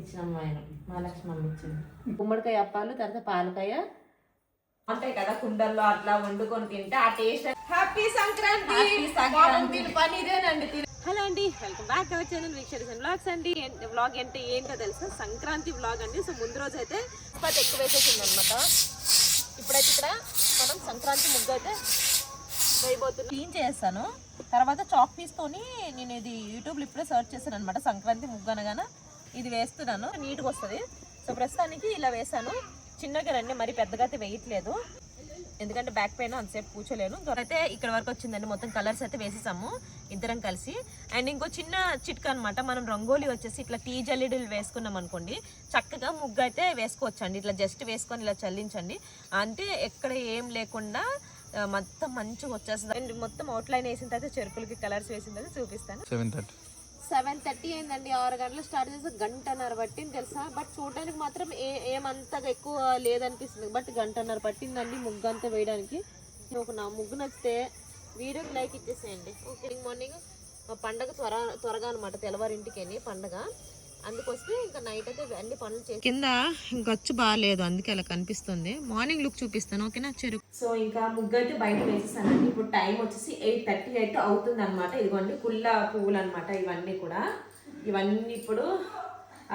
ఇచ్చినాము ఆయన మహాలక్ష్మి అమ్మ ఇచ్చింది. గుమ్మడికాయ అప్పాలు, తర్వాత పాలకాయ ఉంటాయి కదా కుండల్లో, అట్లా వండుకొని తింటే ఆ టేస్ట్. హ్యాపీ సంక్రాంతి పని ఇదేనండి. హలో అండి, వెల్కమ్ బ్యాక్ అవర్ ఛానల్ వీక్షణ బ్లాగ్స్ అండి. బ్లాగ్ అంటే ఏంటో తెలుసా, సంక్రాంతి బ్లాగ్ అండి. సో ముందు రోజు అయితే పది ఎక్కువ వేసేసింది అనమాట. ఇప్పుడైతే ఇక్కడ మనం సంక్రాంతి ముగ్గు అయితే వేయబోతున్నాం. క్లీన్ చేస్తాను, తర్వాత చాక్ పీస్తోని నేను ఇది యూట్యూబ్లో ఇప్పుడే సర్చ్ చేశాను అనమాట. సంక్రాంతి ముగ్గు అనగానే ఇది వేస్తున్నాను, నీట్గా వస్తుంది. సో ప్రస్తుతానికి ఇలా వేసాను. చిన్నగా రండి, మరి పెద్దగా అయితే వేయట్లేదు, ఎందుకంటే బ్యాక్ పైన అంతసేపు కూర్చోలేను. అయితే ఇక్కడ వరకు వచ్చిందండి. మొత్తం కలర్స్ అయితే వేసేసాము ఇద్దరం కలిసి. అండ్ ఇంకో చిన్న చిట్కా అనమాట, మనం రంగోలీ వచ్చేసి ఇట్లా టీ జల్లిడీలు వేసుకున్నాం అనుకోండి, చక్కగా ముగ్గు అయితే వేసుకోవచ్చండి. ఇట్లా జస్ట్ వేసుకొని ఇలా చల్లించండి, అంటే ఎక్కడ ఏం లేకుండా మొత్తం మంచిగా వచ్చేస్తుంది. అండ్ మొత్తం అవుట్లైన్ వేసిన తర్వాత చెరుకులకి కలర్స్ వేసిన తర్వాత చూపిస్తాను. 7:30 అయిందండి. 6 గంటలు స్టార్ట్ చేస్తే 1:30 పట్టింది తెలుసా. బట్ చూడడానికి మాత్రం ఏమంతగా ఎక్కువ లేదనిపిస్తుంది, బట్ 1:30 పట్టిందండి ముగ్గు అంతా వేయడానికి. నా ముగ్గు నచ్చితే వీడియోకి లైక్ ఇచ్చేసేయండి. ఓకే, మార్నింగ్ పండగ త్వరగా అనమాట, తెల్లవారింటికి పండగ. అందుకొస్తే ఇంకా నైట్ అయితే అన్ని పనులు చేసి కింద ఇంకొచ్చి బాగాలేదు, అందుకే అలా కనిపిస్తుంది. మార్నింగ్ లుక్ చూపిస్తాను, ఓకేనా చెరుకు. సో ఇంకా ముగ్గు అయితే బయట వేసేసానండి. ఇప్పుడు టైం వచ్చేసి 8:30 అయితే అవుతుంది అనమాట. ఇదిగోండి కుళ్ళ పువ్వులు అనమాట ఇవన్నీ కూడా. ఇవన్నీ ఇప్పుడు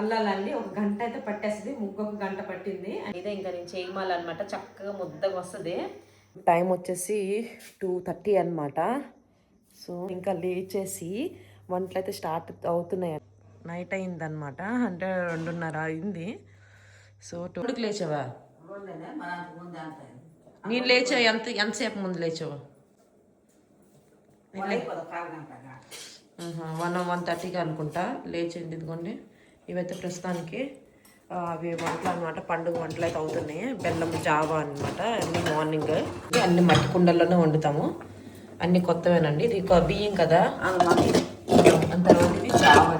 అల్లాలండి, 1 గంట అయితే పట్టేస్తుంది. ముగ్గు 1 గంట పట్టింది. ఇదే ఇంకా నేను చేయమాలన్నమాట, చక్కగా ముద్దగా వస్తుంది. టైం వచ్చేసి 2:30 అనమాట. సో ఇంకా లేచేసి వంటలు అయితే స్టార్ట్ అవుతున్నాయి. నైట్ అయిందనమాట, అంటే 2:30 అయింది. సో 2కి లేచావా? నేను లేచా ఎంతసేపు ముందు లేచావు? 1:30కి అనుకుంటా లేచింది. ఇదిగోండి ఇవైతే ప్రస్తుతానికి అవి వంటలు అనమాట, పండుగ వంటలు అయితే అవుతున్నాయి. బెల్లం జావా అనమాట, అన్ని మార్నింగ్ అన్ని మట్టి కుండల్లోనే వండుతాము. అన్ని కొత్తవేనండి, ఇది బియ్యం కదా. తర్వాత ఇది జావా.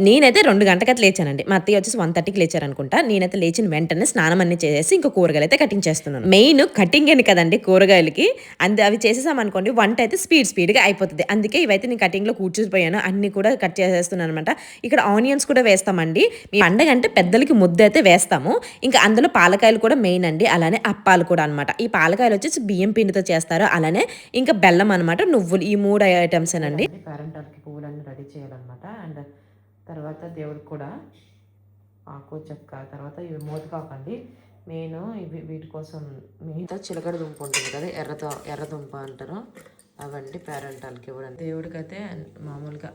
నేనైతే 2 గంటకైతే లేచానండి. మా అత్తయ్య వచ్చేసి 1:30కి లేచారనుకుంటా. నేనైతే లేచిన వెంటనే స్నానం అన్ని చేసేసి ఇంకా కూరగాయలు అయితే కటింగ్ చేస్తున్నాను. మెయిన్ కటింగ్ అని కదండి కూరగాయలకి, అవి చేసేసామనుకోండి వంట అయితే స్పీడ్గా అయిపోతుంది. అందుకే ఇవైతే నేను కటింగ్లో కూర్చుపోయాను, అన్ని కూడా కట్ చేసేస్తున్నాను అనమాట. ఇక్కడ ఆనియన్స్ కూడా వేస్తామండి. మీ పండగ అంటే పెద్దలకి ముద్ద అయితే వేస్తాము. ఇంకా అందులో పాలకాయలు కూడా మెయిన్ అండి, అలానే అప్పాలు కూడా అనమాట. ఈ పాలకాయలు వచ్చేసి బియ్యం పిండితో చేస్తారు, అలానే ఇంకా బెల్లం అనమాట, నువ్వులు, ఈ 3 ఐటమ్స్ అండి. పేరెంటాలకి పువ్వులన్నీ రెడీ చేయాలన్నమాట. అండ్ తర్వాత దేవుడికి కూడా ఆకు చెక్క, తర్వాత ఇవి మోదకాకండి మెయిన్. ఇవి వీటి కోసం మెయిన్ చిలకడ దుంప ఉంటుంది కదా, ఎర్రదుంప అంటారు, అవండి పేరెంటాలకి ఇవ్వడం. దేవుడికి అయితే మామూలుగా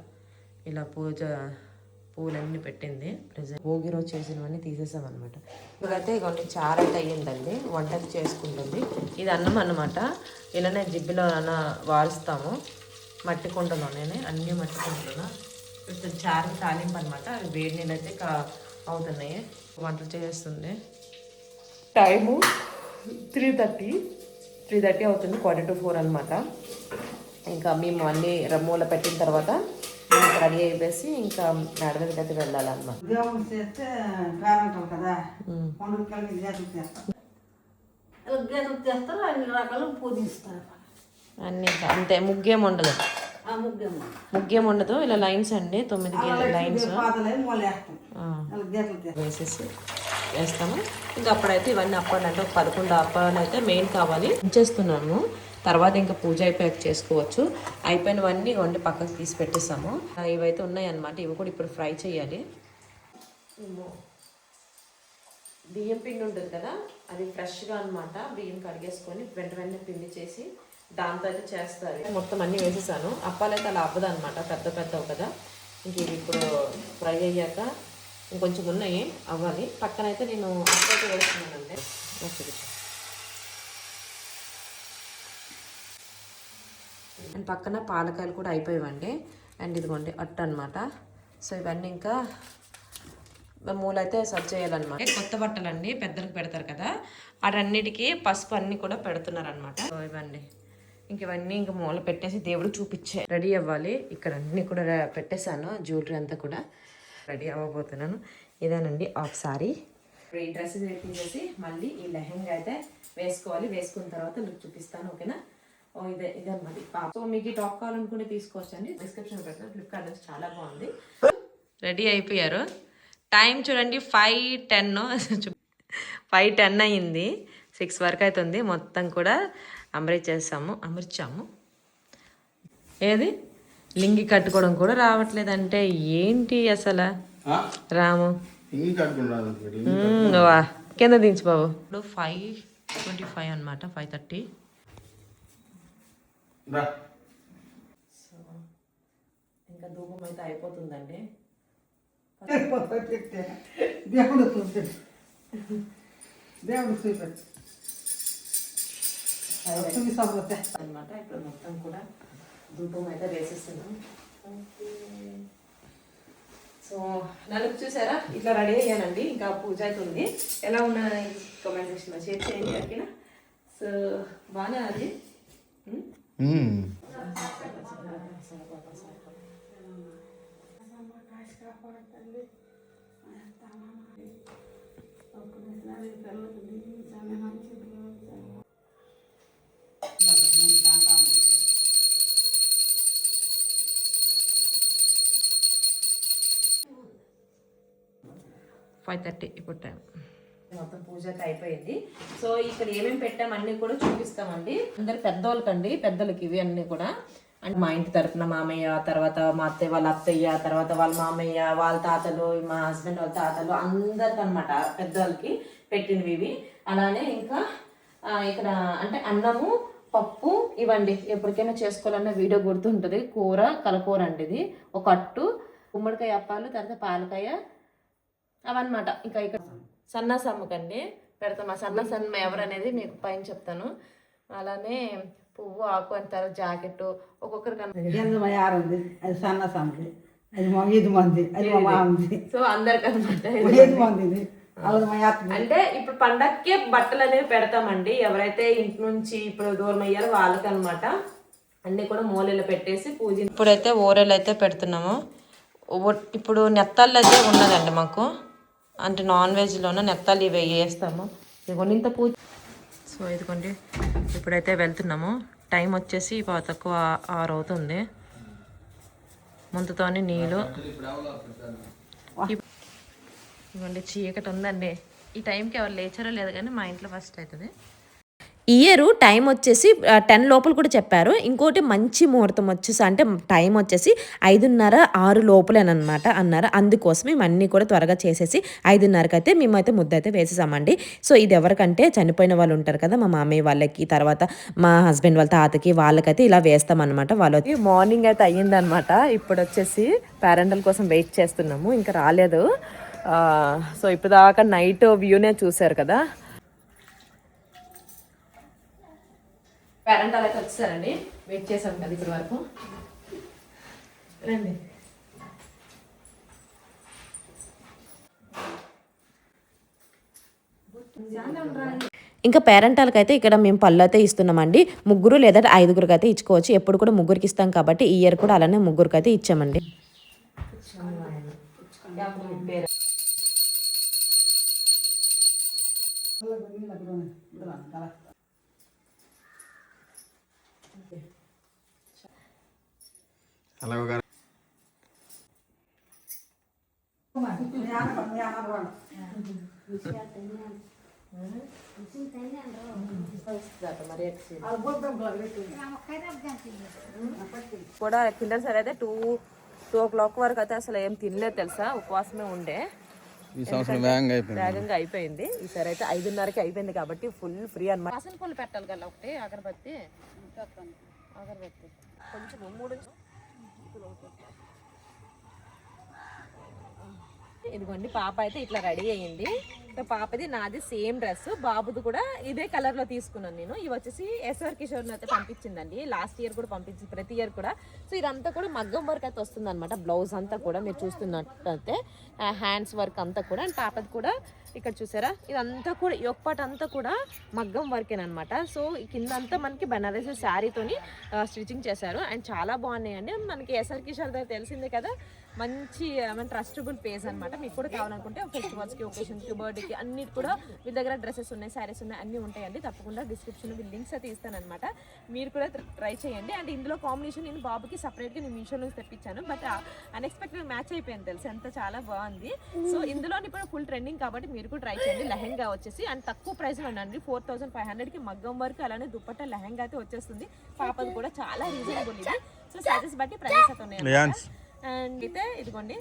ఇలా పూలన్నీ పెట్టింది. ప్రజెంట్ భోగి రోజు చేసినవన్నీ తీసేసామన్నమాట. ఇప్పుడైతే కొన్ని చారు అయితే అయ్యిందండి, వంటలు చేసుకుంటుంది. ఇది అన్నం అన్నమాట, ఇలానే జిబ్బిలో వారుస్తాము మట్టి కుండలోనే, అన్నీ మట్టి కుండలో. కొంచెం చారు తాలింపు అనమాట, అవి వేడి నీళ్ళు అయితే అవుతున్నాయి. వంటలు చేస్తుంది. టైము 3:30 అవుతుంది, 3:45 అనమాట. ఇంకా మేము అన్నీ రమ్మూల పెట్టిన తర్వాత రెడీ అయిపోయి ఇంకా మేడ మీదకి అయితే వెళ్ళాలన్నమాట. అన్నీ అంతే, ముగ్గేం ఉండదు, ముగ్గేం ఉండదు. ఇలా లైన్స్ అండి, 9 లైన్స్ వేసేసి వేస్తాము. ఇంకా అప్పుడైతే ఇవన్నీ అప్పాలు అంటే 11 అప్పాలు అయితే మెయిన్ కావాలి చేస్తున్నాము. తర్వాత ఇంకా పూజ అయిపోయాక చేసుకోవచ్చు. అయిపోయినవన్నీ వండి పక్కకు తీసి పెట్టేస్తాము. ఇవైతే ఉన్నాయి అన్నమాట, ఇవి కూడా ఇప్పుడు ఫ్రై చేయాలి. బియ్యం పిండి ఉంటుంది కదా, అది ఫ్రెష్గా అనమాట. బియ్యం కడిగేసుకొని వెంటనే పిండి చేసి దాంతో అయితే చేస్తారు. మొత్తం అన్నీ వేసేసాను. అప్పాలు అయితే అలా అవ్వదు అనమాట, పెద్దవి కదా. ఇంక ఇవి ఇప్పుడు ఫ్రై అయ్యాక ఇంకొంచెం ఉన్నాయి, అవ్వాలి. పక్కన అయితే నేను అప్పైతే వేస్తున్నానండి. అండ్ పక్కన పాలకాయలు కూడా అయిపోయావండి. అండ్ ఇదిగోండి అట్టు అనమాట. సో ఇవన్నీ ఇంకా మూలైతే సర్వ్ చేయాలన్నమాట. కొత్త బట్టలండి పెద్దలకు పెడతారు కదా, అటన్నిటికీ పసుపు అన్నీ కూడా పెడుతున్నారనమాట. సో ఇవన్నీ ఇవన్నీ ఇంకా మూల పెట్టేసి దేవుడు చూపించే రెడీ అవ్వాలి. ఇక్కడ అన్నీ కూడా పెట్టేశాను, జ్యువెలరీ అంతా కూడా రెడీ అవ్వబోతున్నాను. ఇదేనండి ఒకసారి ఈ డ్రెస్ తీసేసి మళ్ళీ ఈ లెహంగా అయితే వేసుకోవాలి. వేసుకున్న తర్వాత లుక్ చూపిస్తాను, ఓకేనా. ఇదే అనమాట. సో మీకు ఈ టాప్ కావాలనుకుని తీసుకోవచ్చు అండి, డిస్క్రిప్షన్ పెడతాను. ఫ్లిప్కార్ట్ నుంచి చాలా బాగుంది. రెడీ అయిపోయారు. టైం చూడండి 5:10 5:10 అయింది. 6 వరకు అవుతుంది. మొత్తం కూడా అమర్చాము. ఏది లింగి కట్టుకోవడం కూడా రావట్లేదంటే ఏంటి అసలు రాము వా కింద దించు బాబు. ఇప్పుడు 5:25 అనమాట, 5:30. ఇంకా ధూపం అయితే అయిపోతుందండి. దేవుడు అనమాట. ఇప్పుడు మొత్తం కూడా ధూపం అయితే వేసేస్తున్నాం. సో నలుపు చూసారా, ఇట్లా రెడీ అయ్యానండి. ఇంకా పూజ అవుతుంది. ఎలా ఉన్నది కామెంట్ సెక్షన్లో షేర్ చేయండి. ఓకేనా? సో బాగా అది ఇప్పుడు టైం మొత్తం పూజ అయితే అయిపోయింది. సో ఇక్కడ ఏమేమి పెట్టాం అన్నీ కూడా చూపిస్తామండి. అందరు పెద్దోళ్ళకండి, పెద్దలకి ఇవి అన్నీ కూడా. అంటే మా ఇంటి తరపున మామయ్య, తర్వాత మా అత్తయ్య వాళ్ళ అత్తయ్య, తర్వాత వాళ్ళ మామయ్య, వాళ్ళ తాతలు, మా హస్బెండ్ వాళ్ళ తాతలు, అందరికి అనమాట పెద్దవాళ్ళకి పెట్టినవి ఇవి. అలానే ఇంకా ఇక్కడ అంటే అన్నము, పప్పు ఇవ్వండి. ఎప్పటికైనా చేసుకోవాలన్న వీడియో గుర్తుంటుంది. కూర, కలకూర అండి ఇది. ఒక అట్టు, గుమ్మడికాయ అప్పాలు, తర్వాత పాలకాయ అవన్నమాట. ఇంకా ఇక్కడ సన్నసమ్మకండి పెడతాం. ఆ సన్నసమ్మ ఎవరనేది మీకు పైన చెప్తాను. అలానే పువ్వు, ఆకు అని తర్వాత జాకెట్ ఒక్కొక్కరికి అది సన్నసమ్మది, అది మా 5 మంది, అది మా మామది. సో అందరికి అనమాట 5 మంది. అంటే ఇప్పుడు పండక్కే బట్టలు అనేవి పెడతామండి. ఎవరైతే ఇంటి నుంచి ఇప్పుడు దూరం అయ్యారో వాళ్ళకి అనమాట. అన్ని కూడా మూలలు పెట్టేసి పూజ. ఇప్పుడైతే ఓరెలు అయితే పెడుతున్నాము. ఇప్పుడు నెత్తాళ్ళు అయితే ఉన్నదండి మాకు. అంటే నాన్ వెజ్లోనే నెత్తాలు ఇవి వేస్తాము. ఇదిగోండి ఇంత పూజ. సో ఇదిగోండి ఇప్పుడైతే వెళ్తున్నాము. టైం వచ్చేసి తక్కువ 6 అవుతుంది. ముందుతోని నీళ్ళు. ఇవ్వండి చీకటి ఉందండి. ఈ టైంకి ఎవరు లేచారో లేదు కానీ మా ఇంట్లో ఫస్ట్ అవుతుంది. ఇయర్ టైం వచ్చేసి 10 లోపల కూడా చెప్పారు. ఇంకోటి మంచి ముహూర్తం వచ్చేసి అంటే టైం వచ్చేసి 5:30, 6 లోపలేనమాట అన్నారు. అందుకోసం మేము అన్నీ కూడా త్వరగా చేసేసి 5:30కి అయితే మేమైతే ముద్ద అయితే వేసేసామండి. సో ఇది ఎవరికంటే చనిపోయిన వాళ్ళు ఉంటారు కదా, మా మామయ్య వాళ్ళకి, తర్వాత మా హస్బెండ్ వాళ్ళ తాతకి, వాళ్ళకైతే ఇలా వేస్తామన్నమాట. వాళ్ళకి మార్నింగ్ అయితే అయ్యిందనమాట. ఇప్పుడు వచ్చేసి పేరెంటల్ కోసం వెయిట్ చేస్తున్నాము. ఇంకా రాలేదు. సో ఇప్పుడు దాకా నైట్ వ్యూనే చూసారు కదా. పేరెంటల్ అయితే వచ్చేసారండి. వెయిట్ చేసాం కదా ఇప్పటి వరకు. రండి. ఇంకా పేరెంటాలకు అయితే ఇక్కడ మేము పళ్ళు అయితే ఇస్తున్నామండి. 3 లేదా 5 అయితే ఇచ్చుకోవచ్చు. ఎప్పుడు కూడా 3కి ఇస్తాం కాబట్టి ఈ ఇయర్ కూడా అలానే 3 అయితే ఇచ్చామండి. కూడా కింద సరే అయితే 2 o'clock వరకు అయితే అసలు ఏం తినలేదు తెలుసా. ఉపవాసమే ఉండే. వేగంగా అయిపోయింది. ఈసారి అయితే 5:30కి అయిపోయింది కాబట్టి ఫుల్ ఫ్రీ అనమాట. వాసన పూలు పెట్టాలి కదా ఒకటి, అగరబత్తి కొంచెం 3. ఇదిగోండి పాప అయితే ఇట్లా రెడీ అయ్యింది. పాపది నాది సేమ్ డ్రెస్, బాబుది కూడా ఇదే కలర్ లో తీసుకున్నాను నేను. ఇవి వచ్చేసి ఎస్ఆర్ కిషోర్ అయితే పంపించిందండి. లాస్ట్ ఇయర్ కూడా పంపించింది, ప్రతి ఇయర్ కూడా. సో ఇదంతా కూడా మగ్గం వర్క్ అయితే వస్తుంది అనమాట. బ్లౌజ్ అంతా కూడా మీరు చూస్తున్నట్టయితే హ్యాండ్స్ వర్క్ అంతా కూడా. అండ్ పాపది కూడా ఇక్కడ చూసారా ఇదంతా కూడా ఈ ఒక్క పాట అంతా కూడా మగ్గం వర్కేనమాట. సో కింద అంతా మనకి బనారసి శారీతోని స్టిచ్చింగ్ చేశారు అండ్ చాలా బాగున్నాయండి. మనకి ఎస్ఆర్ కిషోర్ దగ్గర తెలిసిందే కదా, మంచి ట్రస్టబుల్ పేజ్ అనమాట. మీకు కూడా కావాలనుకుంటే ఫెస్టివల్స్కి, ఒకేషన్స్కి, బర్త్డేకి అన్నిటి కూడా వీళ్ళ దగ్గర డ్రెస్సెస్ ఉన్నాయి, శారీస్ ఉన్నాయి, అన్నీ ఉంటాయండి. తప్పకుండా డిస్క్రిప్షన్లో వీళ్ళు లింక్స్ అయితే ఇస్తానమాట, మీరు కూడా ట్రై చేయండి. అండ్ ఇందులో కాంబినేషన్ నేను బాబుకి సపరేట్గా నేను మీషో నుంచి తెప్పించాను, బట్ అన్ఎక్స్పెక్టెడ్ మ్యాచ్ అయిపోయింది తెలుసు, అంత చాలా బాగుంది. సో ఇందులో ఇప్పుడు ఫుల్ ట్రెండింగ్ కాబట్టి మీరు కూడా ట్రై చేయండి. లెహెంగా వచ్చేసి అండ్ తక్కువ ప్రైస్లో ఉండండి, 4500కి మగ్గం వరకు, అలానే దుప్పట్టా లెహెంగా అయితే వచ్చేస్తుంది. పాపది కూడా చాలా రీజనబుల్ ఇది. సో సైజెస్ బట్టి ప్రైసెస్ అయితే ఉన్నాయి. అండ్ అయితే ఇదిగోండి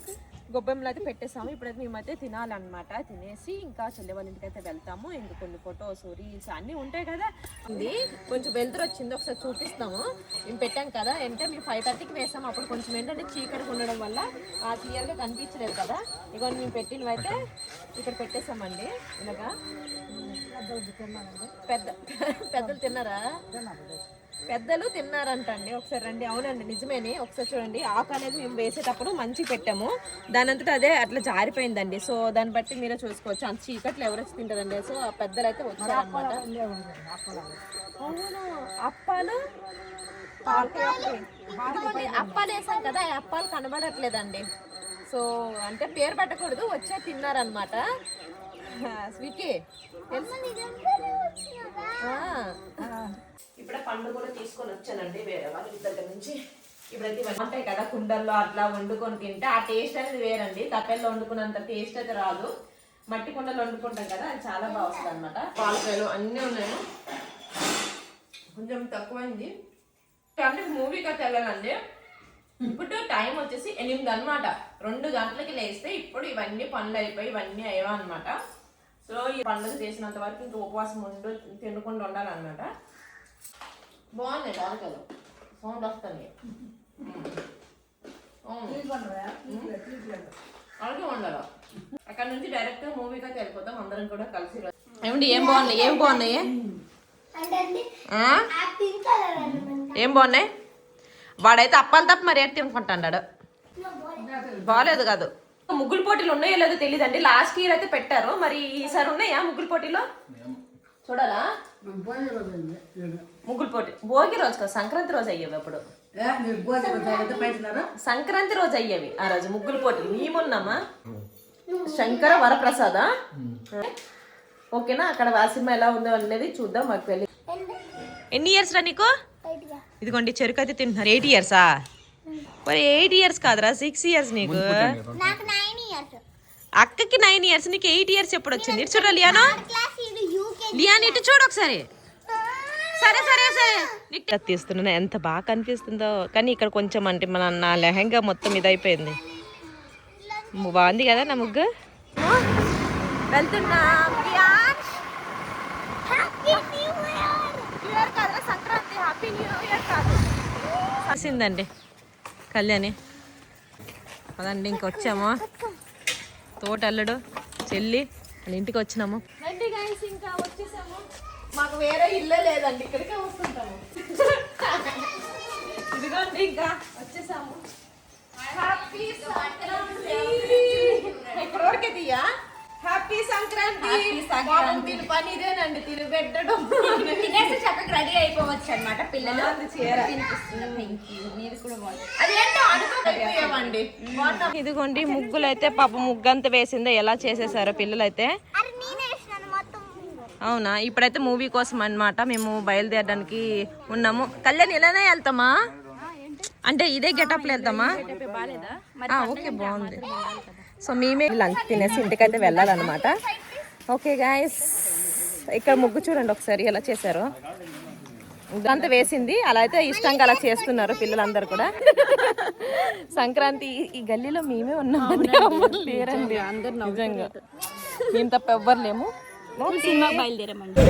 గొబ్బెమ్మలు అయితే పెట్టేసాము. ఇప్పుడైతే మేమైతే తినాలన్నమాట. తినేసి ఇంకా చెల్లె వాళ్ళ ఇంటికి అయితే వెళ్తాము. ఇంకా కొన్ని ఫొటోస్, రీల్స్ అన్నీ ఉంటాయి కదా. ఇది కొంచెం వెళ్తురు వచ్చింది, ఒకసారి చూపిస్తాము. మేము పెట్టాం కదా, అంటే మేము 5:30కి వేసాము. అప్పుడు కొంచెం ఏంటంటే చీకటిగా ఉండడం వల్ల క్లియర్గా కనిపించలేదు కదా. ఇక మేము పెట్టినవి అయితే ఇక్కడ పెట్టేసామండి. ఇలాగా పెద్దలు తిన్నారా? పెద్దలు తిన్నారంటండి. ఒకసారి రండి. అవునండి నిజమేని. ఒకసారి చూడండి, ఆకు అనేది మేము వేసేటప్పుడు మంచిగా పెట్టాము, దాని అంతటా అదే అట్లా జారిపోయిందండి. సో దాన్ని బట్టి మీరే చూసుకోవచ్చు, అంత చీకట్లు ఎవరు వచ్చి తింటారండి. సో ఆ పెద్దలు అయితే వచ్చారనమాట. అవును, అప్పాలు అప్పాలు వేసాం కదా, ఆ అప్పాలు కనబడట్లేదండి. సో అంటే పేరు పెట్టకూడదు, వచ్చే తిన్నారనమాట. స్వీటీ ఇప్పుడే పండు కూడా తీసుకొని వచ్చానండి వేరే వాళ్ళ దగ్గర నుంచి. ఇప్పుడైతే ఇవన్నీ ఉంటాయి కదా కుండల్లో, అట్లా వండుకొని తింటే ఆ టేస్ట్ అనేది వేరండి. తప్పెల్లో వండుకున్నంత టేస్ట్ అయితే రాదు. మట్టి కుండలు వండుకుంటాం కదా, అది చాలా బాగా వస్తుంది అనమాట. పాలకాయలు అన్నీ ఉన్నాయి, కొంచెం తక్కువైంది. అంటే మూవీకి అయితే వెళ్ళాలండి. ఇప్పుడు టైం వచ్చేసి 8 అనమాట. 2 గంటలకి లేస్తే ఇప్పుడు ఇవన్నీ పనులు అయిపోయి ఇవన్నీ అయ్యా అనమాట. సో ఈ పండుగ చేసినంత వరకు ఇంకా ఉపవాసం తినకుండా ఉండాలన్నమాట. బాగున్నాయి పాలకాయలు, సౌండ్ వస్తుంది. అలాగే ఉండాలి. అక్కడ నుంచి డైరెక్ట్ మూవీకి అయితే వెళ్ళిపోతాం అందరం కూడా కలిసి. ఏమండి ఏం బాగున్నాయి? ఏం బాగున్నాయి? ఏం బాగున్నాయి? వాడైతే అప్పాలు తప్ప మరి ఏడు తినుకుంటాడు. బాగాలేదు కాదు. ముగ్గులు పోటీలు ఉన్నాయో లేదో తెలియదండి. లాస్ట్ ఇయర్ అయితే పెట్టారు, మరి ఈసారి ఉన్నాయా ముగ్గులు పోటీలో? చూడాలా? ముగ్గులు పోటీ భోగి రోజు కదా, సంక్రాంతి రోజు అయ్యేవి. అప్పుడు సంక్రాంతి రోజు అయ్యేవి ఆ రోజు ముగ్గులు పోటీలు. మేమున్నామా? శంకర వరప్రసాద. ఓకేనా? అక్కడ వాసిమ ఎలా ఉందో అనేది చూద్దాం. మాకు వెళ్ళి ఎన్ని ఇయర్స్ రా నీకు? ఇదిగోండి చెరుకు అయితే తింటున్నారు. 8 ఇయర్సా? మరి 8 ఇయర్స్ కాదురా, 6 ఇయర్స్ నీకు. అక్కకి 9 ఇయర్స్, నీకు 8 ఇయర్స్ ఎప్పుడు వచ్చింది? ఇటు చూడ లియానో, లియాన్ ఇటు చూడు ఒకసారి. సరే సరే సరే నీకు తీస్తున్నా, ఎంత బాగా కనిపిస్తుందో. కానీ ఇక్కడ కొంచెం అంటే నా లెహంగా మొత్తం ఇదైపోయింది. బాగుంది కదా నా ముగ్గు. వెళ్తున్నా సంక్రాంతి, హ్యాపీ న్యూ ఇయర్ కాదు వచ్చిందండి కళ్యాణి. అదండి ఇంకొచ్చాము, తోటల్లుడు చెల్లి వాళ్ళ ఇంటికి వచ్చినాము. ఇంకా వచ్చేసాము. మాకు వేరే ఇల్లే లేదండి, ఇక్కడికే వస్తుంటాము. ఇదిగోండి ఇంకా వచ్చేసాము. హ్యాపీ సంక్రాంతి. ఇక్కడ వరకే తీయా. హ్యాపీ సంక్రాంతి. మీరు పని ఇదేనండి, తిని పెట్టడం. చక్కగా రెడీ అయిపోవచ్చు అనమాట పిల్లలు. అదేంటో అనుకోండి. ఇదిగోండి ముగ్గులు అయితే పాప ముగ్గంతా వేసిందో ఎలా చేసేసారో పిల్లలు అయితే. అవునా? ఇప్పుడైతే మూవీ కోసం అన్నమాట మేము బయలుదేరడానికి ఉన్నాము. కళ్యాణ్ ఇలానే వెళ్తామా? అంటే ఇదే గెటప్లో వెళ్తామా? ఓకే బాగుంది. సో మేమే లంచ్ తినేసి ఇంటికైతే వెళ్ళాలన్నమాట. ఓకే గాయస్, ఇక్కడ ముగ్గు చూడండి ఒకసారి ఎలా చేశారో. ముగ్గంతా వేసింది, అలా అయితే ఇష్టంగా అలా చేస్తున్నారు పిల్లలందరూ కూడా. సంక్రాంతి ఈ గల్లీలో మేమే ఉన్నామండి, ఎవరు లేరండి. నిజంగా మేము తప్ప ఎవ్వరు లేము. బయలుదేరామండి.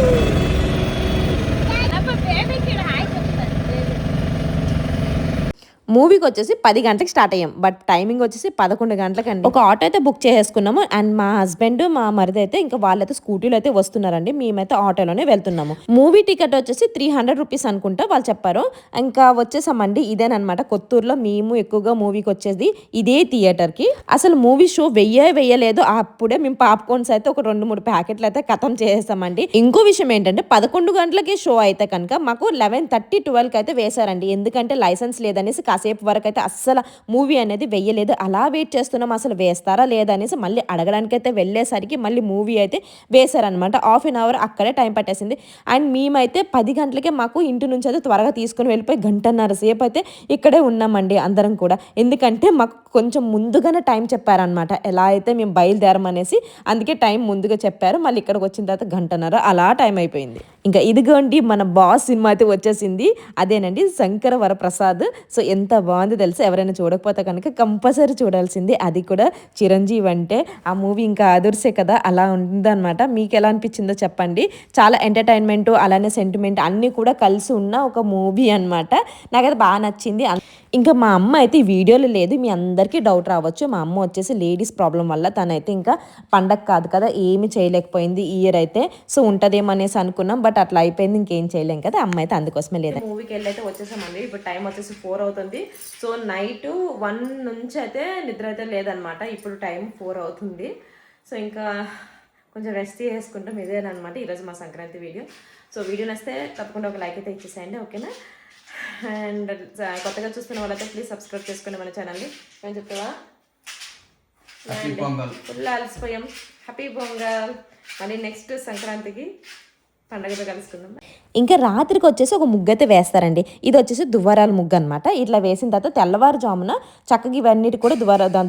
మూవీకి వచ్చేసి 10 గంటలకు స్టార్ట్ అయ్యాం, బట్ టైమింగ్ వచ్చేసి 11 గంటలకండి. ఒక ఆటో అయితే బుక్ చేసుకున్నాము అండ్ మా హస్బెండ్ మా మరిది అయితే ఇంకా వాళ్ళైతే స్కూటీలో అయితే వస్తున్నారండి, మేమైతే ఆటోలోనే వెళ్తున్నాము. మూవీ టికెట్ వచ్చేసి 300 రూపీస్ అనుకుంటా వాళ్ళు చెప్పారు. ఇంకా వచ్చేసామండి, ఇదేనమాట కొత్తూరులో మేము ఎక్కువగా మూవీకి వచ్చేది ఇదే థియేటర్కి. అసలు మూవీ షో వెయ్యలేదు, అప్పుడే మేము పాప్కార్న్స్ అయితే ఒక 2-3 ప్యాకెట్లు అయితే ఖతం చేసేసామండి. ఇంకో విషయం ఏంటంటే 11 గంటలకి షో అయితే కనుక మాకు 11:30, 12కి అయితే వేశారండి. ఎందుకంటే లైసెన్స్ లేదనేసి కాసేపు వరకు అయితే అస్సలు మూవీ అనేది వెయ్యలేదు. అలా వెయిట్ చేస్తున్నాం అసలు వేస్తారా లేదా అనేసి మళ్ళీ అడగడానికి అయితే వెళ్ళేసరికి మళ్ళీ మూవీ అయితే వేశారనమాట. హాఫ్ అన్ అవర్ అక్కడే టైం పట్టేసింది. అండ్ మేమైతే 10 గంటలకే మాకు ఇంటి నుంచి అయితే త్వరగా తీసుకుని వెళ్ళిపోయి 1.5 సేపు అయితే ఇక్కడే ఉన్నామండి అందరం కూడా. ఎందుకంటే మాకు కొంచెం ముందుగానే టైం చెప్పారనమాట, ఎలా అయితే మేము బయలుదేరమనేసి, అందుకే టైం ముందుగా చెప్పారు. మళ్ళీ ఇక్కడికి వచ్చిన తర్వాత 1.5 అలా టైం అయిపోయింది. ఇంకా ఇదిగోండి మన బాస్ సినిమా అయితే వచ్చేసింది, అదేనండి శంకర వరప్రసాద్. సో ఎంత బాగుంది తెలుసా, ఎవరైనా చూడకపోతే కనుక కంపల్సరీ చూడాల్సింది. అది కూడా చిరంజీవి అంటే ఆ మూవీ ఇంకా అదుర్సే కదా, అలా ఉందన్నమాట. మీకు ఎలా అనిపించిందో చెప్పండి. చాలా ఎంటర్టైన్మెంట్ అలానే సెంటిమెంట్ అన్నీ కూడా కలిసి ఉన్న ఒక మూవీ అనమాట. నాకైతే బాగా నచ్చింది. ఇంకా మా అమ్మ అయితే ఈ వీడియోలో లేదు, మీ అందరికీ డౌట్ రావచ్చు. మా అమ్మ వచ్చేసి లేడీస్ ప్రాబ్లం వల్ల తనైతే ఇంకా పండగ కాదు కదా ఏమి చేయలేకపోయింది ఈ ఇయర్ అయితే. సో ఉంటదేమో అనేసి అనుకున్నాం, బట్ అట్లా అయిపోయింది, ఇంకేం చేయలేం కదా. అమ్మ అయితే అందుకోసమే లేదు. మూవీకి వెళ్ళి అయితే వచ్చేసామండి. ఇప్పుడు టైం వచ్చేసి 4 అవుతుంది. సో నైట్ 1 నుంచి అయితే నిద్ర అయితే లేదనమాట. ఇప్పుడు టైం 4 అవుతుంది. సో ఇంకా కొంచెం రెస్ట్ చేసుకుంటాం. ఇదేనమాట ఈరోజు మా సంక్రాంతి వీడియో. సో వీడియో నచ్చితే తప్పకుండా ఒక లైక్ అయితే ఇచ్చేసేయండి, ఓకేనా. అండ్ కొత్తగా చూస్తున్న వాళ్ళైతే ప్లీజ్ సబ్స్క్రైబ్ చేసుకోండి మన ఛానల్ని. ఏం చెప్తావా, ఫుల్ అలసిపోయాం. హ్యాపీ పొంగల్. మళ్ళీ నెక్స్ట్ సంక్రాంతికి పండగతో కలుసుకుందాం. ఇంకా రాత్రికి వచ్చేసి ఒక ముగ్గు అయితే వేస్తారండి. ఇది వచ్చేసి దువ్వారాల ముగ్గు అనమాట. ఇట్లా వేసిన తర్వాత తెల్లవారుజామున చక్కగా ఇవన్నిటి కూడా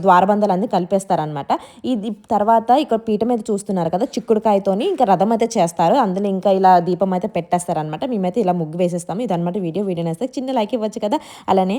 ద్వారబంధాలు అన్ని కలిపేస్తారనమాట. ఇది తర్వాత ఇక్కడ పీట మీద చూస్తున్నారు కదా, చిక్కుడుకాయతోని ఇంకా రథం అయితే చేస్తారు. అందులో ఇంకా ఇలా దీపం అయితే పెట్టేస్తారనమాట. మేమైతే ఇలా ముగ్గు వేసేస్తాము. ఇదనమాట వీడియో. వీడియో నేస్తే చిన్న లైక్ ఇవ్వచ్చు కదా. అలానే